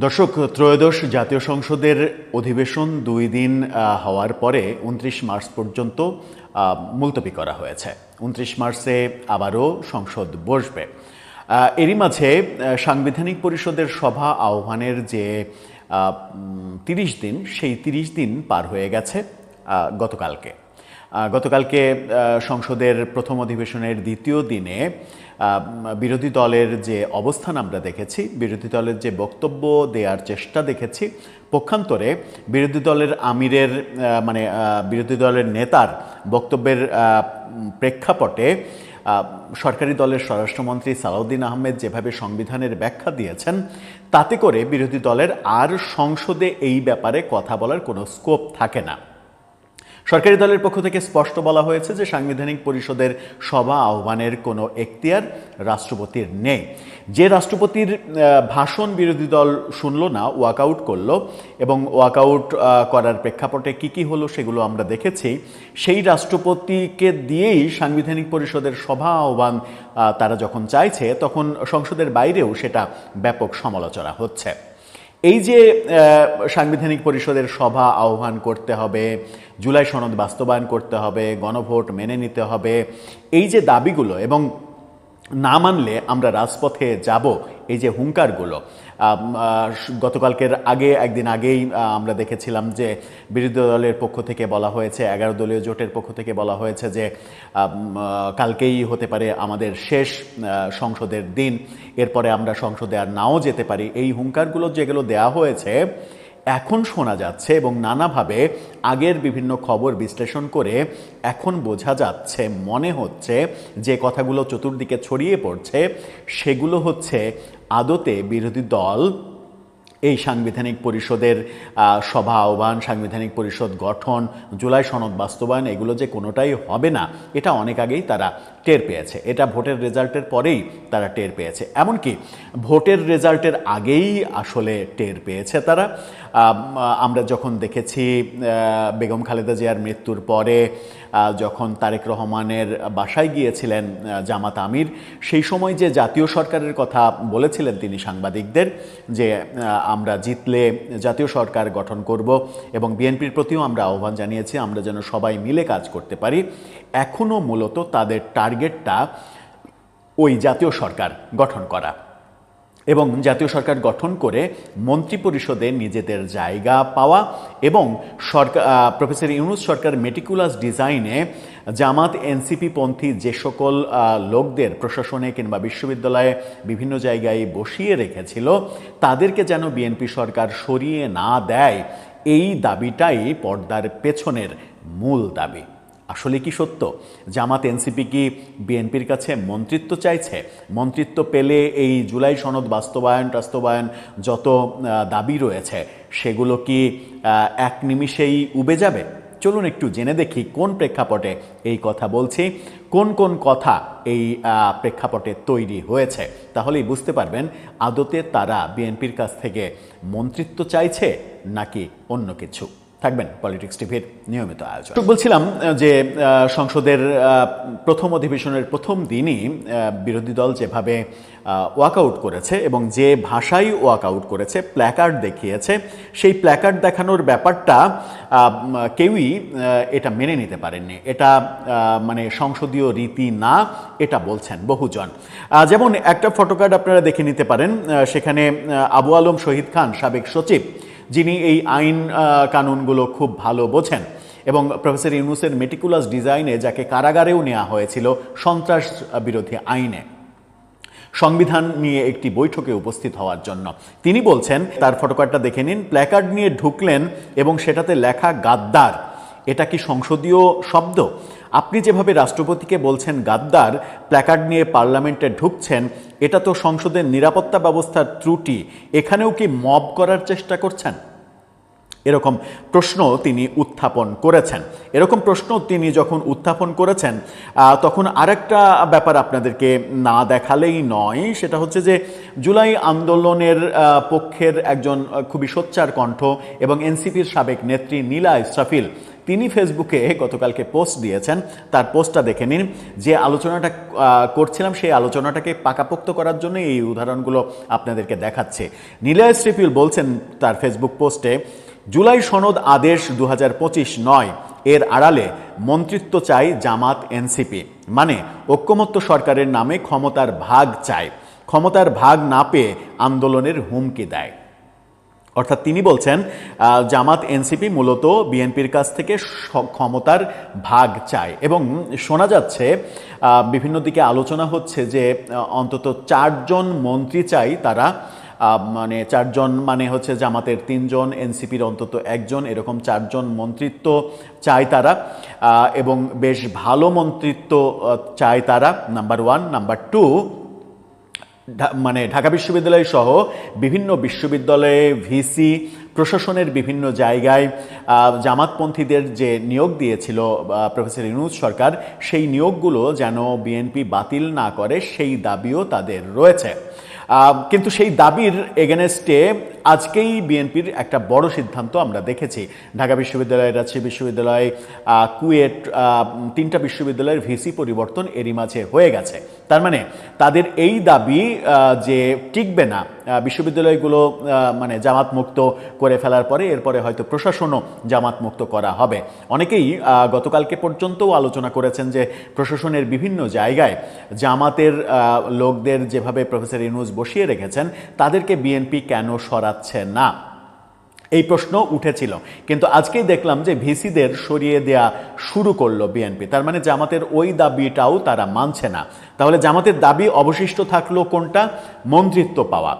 দর্শক, ত্রয়োদশ জাতীয় সংসদের অধিবেশন ২ দিন হওয়ার পরে ২৯ মার্চ পর্যন্ত মুলতবি করা হয়েছে। ২৯ মার্চে আবারও সংসদ বসবে। এরই মাঝে সাংবিধানিক পরিষদের সভা আহ্বানের যে ৩০ দিন, সেই ৩০ দিন পার হয়ে গেছে গতকালকে সংসদের প্রথম অধিবেশনের দ্বিতীয় দিনে বিরোধী দলের যে অবস্থান আমরা দেখেছি, বিরোধী দলের যে বক্তব্য দেওয়ার চেষ্টা দেখেছি, পক্ষান্তরে বিরোধী দলের আমিরের বিরোধী দলের নেতার বক্তব্যের প্রেক্ষাপটে সরকারি দলের স্বরাষ্ট্রমন্ত্রী সালাউদ্দিন আহমেদ যেভাবে সংবিধানের ব্যাখ্যা দিয়েছেন, তাতে করে বিরোধী দলের আর সংসদে এই ব্যাপারে কথা বলার কোনো স্কোপ থাকে না। সরকারি দলের পক্ষ থেকে স্পষ্ট বলা হয়েছে যে সাংবিধানিক পরিষদের সভা আহ্বানের কোনো এখতিয়ার রাষ্ট্রপতির নেই। যে রাষ্ট্রপতির ভাষণ বিরোধী দল শুনল না, ওয়াকআউট করলো, এবং ওয়াকআউট করার প্রেক্ষাপটে কি হলো সেগুলো আমরা দেখেছি। সেই রাষ্ট্রপতিকে দিয়েই সাংবিধানিক পরিষদের সভা আহ্বান তারা যখন চাইছে, তখন সংসদের বাইরেও সেটা ব্যাপক সমালোচনা হচ্ছে। এই যে সাংবিধানিক পরিষদের সভা আহ্বান করতে হবে, জুলাই সনদ বাস্তবায়ন করতে হবে, গণভোট মেনে নিতে হবে, এই যে দাবিগুলো, এবং না মানলে আমরা রাজপথে যাব, এই যে হুঙ্কারগুলো, গতকালকের একদিন আগেই আমরা দেখেছিলাম যে বিরোধী দলের পক্ষ থেকে বলা হয়েছে, 11 দলীয় জোটের পক্ষ থেকে বলা হয়েছে যে কালকেই হতে পারে আমাদের শেষ সংসদের দিন, এরপরে আমরা সংসদে আর নাও যেতে পারি। এই হুঙ্কারগুলো যেগুলো দেয়া হয়েছে, এখন শোনা যাচ্ছে এবং নানাভাবে আগের বিভিন্ন খবর বিশ্লেষণ করে এখন বোঝা যাচ্ছে, মনে হচ্ছে যে কথাগুলো চতুর্দিকে ছড়িয়ে পড়ছে, সেগুলো হচ্ছে আদতে বিরোধী দল এই সাংবিধানিক পরিষদের সভা আহ্বান, সাংবিধানিক পরিষদ গঠন, জুলাই সনদ বাস্তবায়ন, এগুলো যে কোনোটাই হবে না, এটা অনেক আগেই তারা টের পেয়েছে। এটা ভোটের রেজাল্টের পরেই তারা টের পেয়েছে, এমনকি ভোটের রেজাল্টের আগেই আসলে টের পেয়েছে তারা। আমরা যখন দেখেছি বেগম খালেদা জিয়ার মৃত্যুর পরে যখন তারেক রহমানের বাসায় গিয়েছিলেন জামাত আমির, সেই সময় যে জাতীয় সরকারের কথা বলেছিলেন তিনি সাংবাদিকদের, যে আমরা জিতলে জাতীয় সরকার গঠন করব, এবং বিএনপির প্রতিও আমরা আহ্বান জানিয়েছি আমরা যেন সবাই মিলে কাজ করতে পারি। এখনও মূলত তাদের টার্গেটটা ওই জাতীয় সরকার গঠন করা, এবং জাতীয় সরকার গঠন করে মন্ত্রিপরিষদে নিজেদের জায়গা পাওয়া, এবং প্রফেসর ইউনূস সরকার মেটিকুলাস ডিজাইনে জামাত এনসিপি পন্থী যে সকল লোকদের প্রশাসনে কিংবা বিশ্ববিদ্যালয়ে বিভিন্ন জায়গায় বসিয়ে রেখেছিল, তাদেরকে যেন বিএনপি সরকার সরিয়ে না দেয়, এই দাবিটাই পর্দার পেছনের মূল দাবি। আসলে কি সত্য জামাত এনসিপি কি বিএনপির কাছে মন্ত্রিত্ব চাইছে? মন্ত্রিত্ব পেলে এই জুলাই সনদ বাস্তবায়ন যত দাবি রয়েছে, সেগুলো কি এক নিমিষেই উবে যাবে? চলুন একটু জেনে দেখি কোন প্রেক্ষাপটে এই কথা বলছি, কোন কোন কথা এই প্রেক্ষাপটে তৈরি হয়েছে। তাহলেই বুঝতে পারবেন আদতে তারা বিএনপির কাছ থেকে মন্ত্রিত্ব চাইছে নাকি অন্য কিছু। থাকবেন পলিটিক্স টিভির নিয়মিত আয়োজন। বলছিলাম যে সংসদের প্রথম অধিবেশনের প্রথম দিনই বিরোধী দল যেভাবে ওয়াকআউট করেছে এবং যে ভাষায় ওয়াকআউট করেছে, প্ল্যাকার্ড দেখিয়েছে, সেই প্ল্যাকার্ড দেখানোর ব্যাপারটা কেউই এটা মেনে নিতে পারেননি। এটা সংসদীয় রীতি না, এটা বলছেন বহুজন। যেমন একটা ফটোকার্ড আপনারা দেখে নিতে পারেন, সেখানে আবু আলম শহীদ খান, সাবেক সচিব, যিনি এই আইন কানুনগুলো খুব ভালো বোঝেন, এবং প্রফেসর ইউনূসের মেটিকুলাস ডিজাইনে যাকে কারাগারেও নেওয়া হয়েছিল সন্ত্রাস বিরোধী আইনে, সংবিধান নিয়ে একটি বৈঠকে উপস্থিত হওয়ার জন্য, তিনি বলছেন, তার ফটোকার্ডটা দেখে নিন, প্ল্যাকার্ড নিয়ে ঢুকলেন এবং সেটাতে লেখা গাদ্দার। এটা কি সংসদীয় শব্দ? আপনি যেভাবে রাষ্ট্রপতিকে বলছেন গাদ্দার, প্ল্যাকার্ড নিয়ে পার্লামেন্টে ঢুকছেন, এটা তো সংসদের নিরাপত্তা ব্যবস্থার ত্রুটি। এখানেও কি মব করার চেষ্টা করছেন? এরকম প্রশ্ন তিনি উত্থাপন করেছেন। এরকম প্রশ্ন তিনি যখন উত্থাপন করেছেন, তখন আরেকটা ব্যাপার আপনাদেরকে না দেখালেই নয়, সেটা হচ্ছে যে জুলাই আন্দোলনের পক্ষের একজন খুবই সোচ্চার কণ্ঠ এবং এনসিপির সাবেক নেত্রী নীলা ইসরাফিল, তিনি ফেসবুকে গতকালকে পোস্ট দিয়েছেন। তার পোস্টটা দেখে নিন। যে আলোচনাটা করছিলাম সেই আলোচনাটাকে পাকাপোক্ত করার জন্য এই উদাহরণগুলো আপনাদেরকে দেখাচ্ছে। নিলয় শ্রীপিল বলছেন তার ফেসবুক পোস্টে, জুলাই সনদ আদেশ 2025 নয়, এর আড়ালে মন্ত্রিত্ব চাই জামাত এনসিপি, মানে ঐক্যমত্য সরকারের নামে ক্ষমতার ভাগ চায়, ক্ষমতার ভাগ না পেয়ে আন্দোলনের হুমকি দেয়। অর্থাৎ তিনি বলছেন জামাত এনসিপি মূলত বিএনপির কাছ থেকে ক্ষমতার ভাগ চায়। এবং শোনা যাচ্ছে বিভিন্ন দিকে আলোচনা হচ্ছে যে অন্তত 4 জন মন্ত্রী চাই তারা, মানে 4 জন মানে হচ্ছে জামাতের 3 জন, এনসিপির অন্তত 1 জন, এরকম 4 জন মন্ত্রিত্ব চায় তারা, এবং বেশ ভালো মন্ত্রিত্ব চায় তারা, নাম্বার 1। নাম্বার 2, মানে ঢাকা বিশ্ববিদ্যালয় সহ বিভিন্ন বিশ্ববিদ্যালয়ে ভিসি, প্রশাসনের বিভিন্ন জায়গায় জামাতপন্থীদের যে নিয়োগ দিয়েছিল প্রফেসর ইউনূস সরকার, সেই নিয়োগগুলো যেন বিএনপি বাতিল না করে সেই দাবিও তাদের রয়েছে। কিন্তু সেই দাবির এগেনস্টে আজকেই বিএনপির একটা বড় সিদ্ধান্ত আমরা দেখেছি। ঢাকা বিশ্ববিদ্যালয়, রাজশাহী বিশ্ববিদ্যালয়, কুয়েট, 3টা বিশ্ববিদ্যালয়ের ভিসি পরিবর্তন এরই মাঝে হয়ে গেছে। তার মানে তাদের এই দাবি যে টিকবে না, বিশ্ববিদ্যালয়গুলো মানে জামাত মুক্ত করে ফেলার পরে এরপরে হয়তো প্রশাসনও জামাত মুক্ত করা হবে। অনেকেই গতকালকে পর্যন্তও আলোচনা করেছেন যে প্রশাসনের বিভিন্ন জায়গায় জামাতের লোকদের যেভাবে প্রফেসর ইউনূস বসিয়ে রেখেছেন তাদেরকে বিএনপি কেন সরাচ্ছে না, এই প্রশ্ন উঠেছিল। কিন্তু আজকেই দেখলাম যে ভিসিদের সরিয়ে দেয়া শুরু করলো বিএনপি। তার মানে জামাতের ওই দাবিটাও তারা মানছে না। তাহলে জামাতের দাবি অবশিষ্ট থাকলো কোনটা? মন্ত্রিত্ব পাওয়া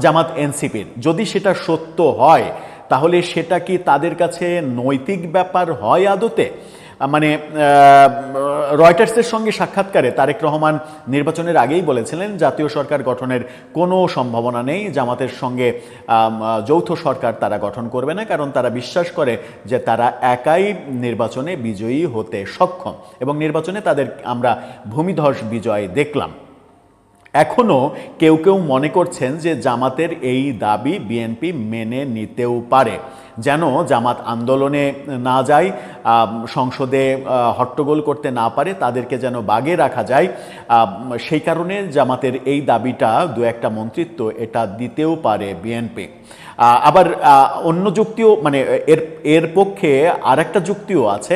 জামাত এনসিপির। যদি সেটা সত্য হয় তাহলে সেটা কি তাদের কাছে নৈতিক ব্যাপার হয় আদতে? মানে রয়টার্সের সঙ্গে সাক্ষাৎকারে তারেক রহমান নির্বাচনের আগেই বলেছিলেন জাতীয় সরকার গঠনের কোনো সম্ভাবনা নেই, জামাতের সঙ্গে যৌথ সরকার তারা গঠন করবে না, কারণ তারা বিশ্বাস করে যে তারা একাই নির্বাচনে বিজয়ী হতে সক্ষম, এবং নির্বাচনে তাদের আমরা ভূমিধস বিজয় দেখলাম। এখনও কেউ কেউ মনে করছেন যে জামাতের এই দাবি বিএনপি মেনে নিতেও পারে, যেন জামাত আন্দোলনে না যায়, সংসদে হট্টগোল করতে না পারে, তাদেরকে যেন বাগে রাখা যায়। সেই কারণে জামাতের এই দাবিটা 2-1টা মন্ত্রিত্ব এটা দিতেও পারে বিএনপি। আবার অন্য যুক্তিও, মানে এর পক্ষে আরেকটা যুক্তিও আছে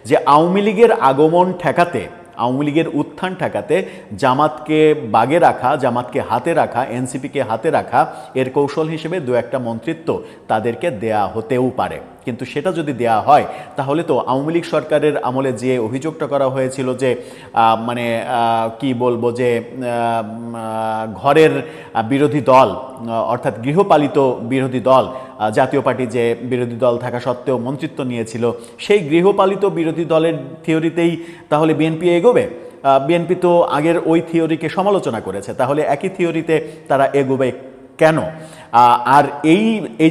যে আওয়ামী লীগের আগমন ঠেকাতে, আওয়ামী লীগের উত্থান ঠেকাতে জামাতকে বাগে রাখা, জামাতকে হাতে রাখা, এনসিপিকে হাতে রাখা, এর কৌশল হিসেবে 2-1টা মন্ত্রিত্ব তাদেরকে দেয়া হতেও পারে। কিন্তু সেটা যদি দেয়া হয় তাহলে তো আওয়ামী লীগ সরকারের আমলে যে অভিযোগটা করা হয়েছিল যে মানে কি বলবো, যে ঘরের বিরোধী দল, অর্থাৎ গৃহপালিত বিরোধী দল, জাতীয় পার্টি যে বিরোধী দল থাকা সত্ত্বেও মন্ত্রিত্ব নিয়েছিল, সেই গৃহপালিত বিরোধী দলের থিওরিতেই তাহলে বিএনপি এগোবে। বিএনপি তো আগের ওই থিওরিকে সমালোচনা করেছে, তাহলে একই থিওরিতে তারা এগোবে কেন? আর এই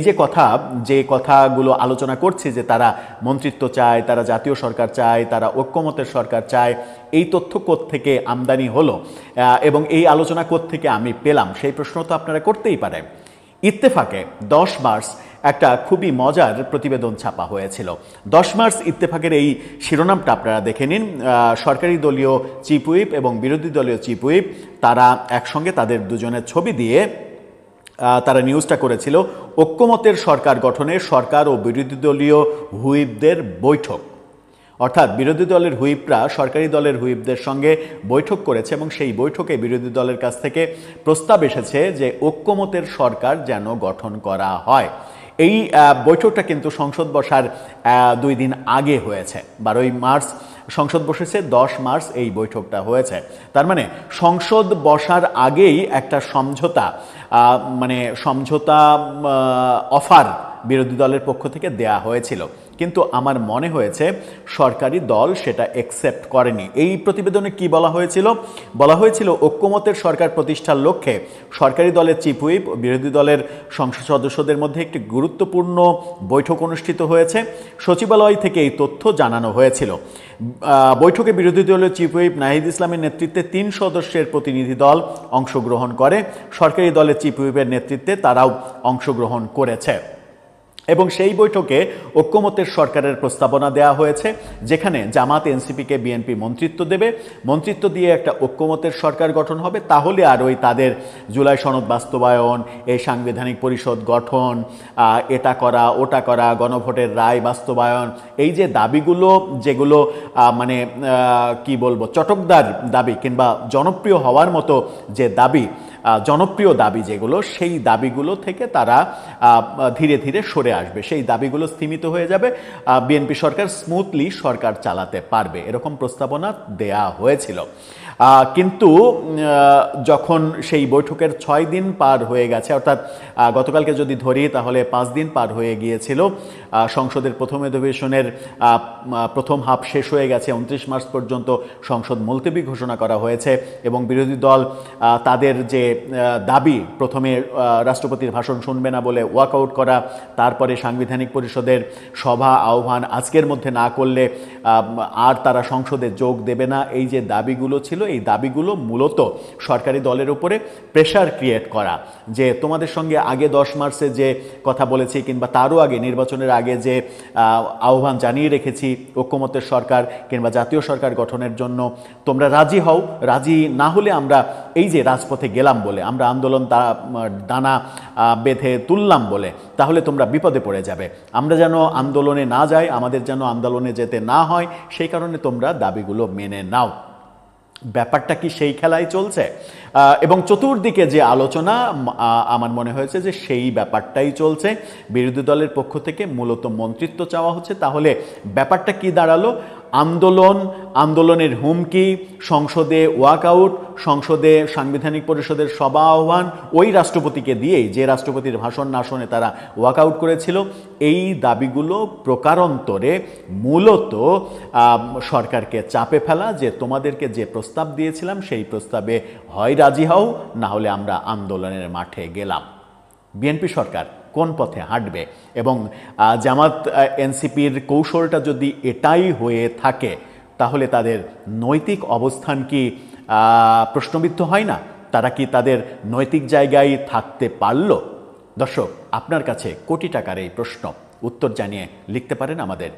যে কথাগুলো আলোচনা করছে যে তারা মন্ত্রিত্ব চায়, তারা জাতীয় সরকার চায়, তারা ঐক্যমতের সরকার চায়, এই তথ্য কোত্থেকে আমদানি হলো এবং এই আলোচনা কোত্থেকে আমি পেলাম, সেই প্রশ্ন তো আপনারা করতেই পারেন। ইত্তেফাকে 10 মার্চ একটা খুবই মজার প্রতিবেদন ছাপা হয়েছিল। 10 মার্চ ইত্তেফাকের এই শিরোনামটা আপনারা দেখে নিন। সরকারি দলীয় চিফ হুইপ এবং বিরোধী দলীয় চিফ হুইপ তারা একসঙ্গে তাদের দুজনের ছবি দিয়ে তারা নিউজটা করেছিল, ঐক্যমতের সরকার গঠনে সরকার ও বিরোধী দলীয় হুইপদের বৈঠক। অর্থাৎ বিরোধী দলের হুইপরা সরকারি দলের হুইপদের সঙ্গে বৈঠক করেছে এবং সেই বৈঠকে বিরোধী দলের কাছ থেকে প্রস্তাব এসেছে যে ঐক্যমতের সরকার যেন গঠন করা হয়। এই বৈঠকটা কিন্তু সংসদ বসার 2 দিন আগে হয়েছে। 12ই মার্চ সংসদ বসেছে, 10 মার্চ এই বৈঠকটা হয়েছে। তার মানে সংসদ বসার আগেই একটা সমঝোতা, মানে সমঝোতা অফার বিরোধী দলের পক্ষ থেকে দেয়া হয়েছিল, কিন্তু আমার মনে হয়েছে সরকারি দল সেটা অ্যাকসেপ্ট করেনি। এই প্রতিবেদনে কি বলা হয়েছিল? বলা হয়েছিল ঐক্যমতের সরকার প্রতিষ্ঠার লক্ষ্যে সরকারি দলের চিফ হুইপ, বিরোধী দলের সংসদ সদস্যদের মধ্যে একটি গুরুত্বপূর্ণ বৈঠক অনুষ্ঠিত হয়েছে। সচিবালয় থেকে এই তথ্য জানানো হয়েছিল। বৈঠকে বিরোধী দলের চিফ হুইপ নাহিদ ইসলামের নেতৃত্বে 3 সদস্যের প্রতিনিধি দল অংশগ্রহণ করে, সরকারি দলের চিফ হুইপের নেতৃত্বে তারাও অংশগ্রহণ করেছে। এবং সেই বৈঠকে ঐক্যমত্যের সরকারের প্রস্তাবনা দেওয়া হয়েছে, যেখানে জামাত এনসিপিকে বিএনপি মন্ত্রিত্ব দেবে, মন্ত্রিত্ব দিয়ে একটা ঐক্যমত্যের সরকার গঠন হবে। তাহলে আর ওই তাদের জুলাই সনদ বাস্তবায়ন, এই সাংবিধানিক পরিষদ গঠন, এটা করা ওটা করা, গণভোটের রায় বাস্তবায়ন, এই যে দাবিগুলো, যেগুলো মানে কি বলবো, চটকদার দাবি কিংবা জনপ্রিয় হওয়ার মতো যে দাবি, জনপ্রিয় দাবি যেগুলো, সেই দাবিগুলো থেকে তারা ধীরে ধীরে সরে আসবে, সেই দাবিগুলো স্থিমিত হয়ে যাবে, বিএনপি সরকার স্মুথলি সরকার চালাতে পারবে, এরকম প্রস্তাবনা দেয়া হয়েছিল। কিন্তু যখন সেই বৈঠকের 6 দিন পার হয়ে গেছে, অর্থাৎ গতকালকে যদি ধরি তাহলে 5 দিন পার হয়ে গিয়েছিল, সংসদের প্রথম অধিবেশনের প্রথম হাফ শেষ হয়ে গেছে, 29 মার্চ পর্যন্ত সংসদ মুলতবি ঘোষণা করা হয়েছে এবং বিরোধী দল তাদের যে দাবি, প্রথমে রাষ্ট্রপতির ভাষণ শুনবে না বলে ওয়াকআউট করা, তারপরে সাংবিধানিক পরিষদের সভা আহ্বান আজকের মধ্যে না করলে আর তারা সংসদে যোগ দেবে না, এই যে দাবিগুলো ছিল, এই দাবিগুলো মূলত সরকারি দলের উপরে প্রেশার ক্রিয়েট করা, যে তোমাদের সঙ্গে আগে 10 মার্চে যে কথা বলেছি কিংবা তারও আগে নির্বাচনের আগে যে আহ্বান জানিয়ে রেখেছি ঐক্যমত্যের সরকার কিংবা জাতীয় সরকার গঠনের জন্য, তোমরা রাজি হও, রাজি না হলে আমরা এই যে রাজপথে গেলাম বলে, আমরা আন্দোলন দানা বেঁধে তুললাম বলে, তাহলে তোমরা বিপদে পড়ে যাবে, আমরা যেন আন্দোলনে না যাই, আমাদের যেন আন্দোলনে যেতে না হয়, সেই কারণে তোমরা দাবিগুলো মেনে নাও। ব্যাপারটা কি সেই খেলাই চলছে? এবং চতুর্দিকে যে আলোচনা, আমার মনে হয়েছে যে সেই ব্যাপারটাই চলছে। বিরোধী দলের পক্ষ থেকে মূলত মন্ত্রিত্ব চাওয়া হচ্ছে। তাহলে ব্যাপারটা কি দাঁড়ালো? আন্দোলনের হুমকি, সংসদে ওয়াকআউট, সংসদে সাংবিধানিক পরিষদের সভা আহ্বান, ওই রাষ্ট্রপতিকে দিয়েই, যে রাষ্ট্রপতির ভাষণ না শুনে তারা ওয়াকআউট করেছিল, এই দাবিগুলো প্রকারান্তরে মূলত সরকারকে চাপে ফেলা, যে তোমাদেরকে যে প্রস্তাব দিয়েছিলাম সেই প্রস্তাবে হয় রাজি হও, না হলে আমরা আন্দোলনের মাঠে গেলাম। বিএনপি সরকার কোন পথে হাঁটবে? এবং জামাত এনসিপির কৌশলটা যদি এটাই হয়ে থাকে, তাহলে তাদের নৈতিক অবস্থান কি প্রশ্নবিদ্ধ হয় না? তারা কি তাদের নৈতিক জায়গায় থাকতে পারল? দর্শক, আপনার কাছে কোটি টাকার এই প্রশ্ন, উত্তর জানিয়ে লিখতে পারেন আমাদের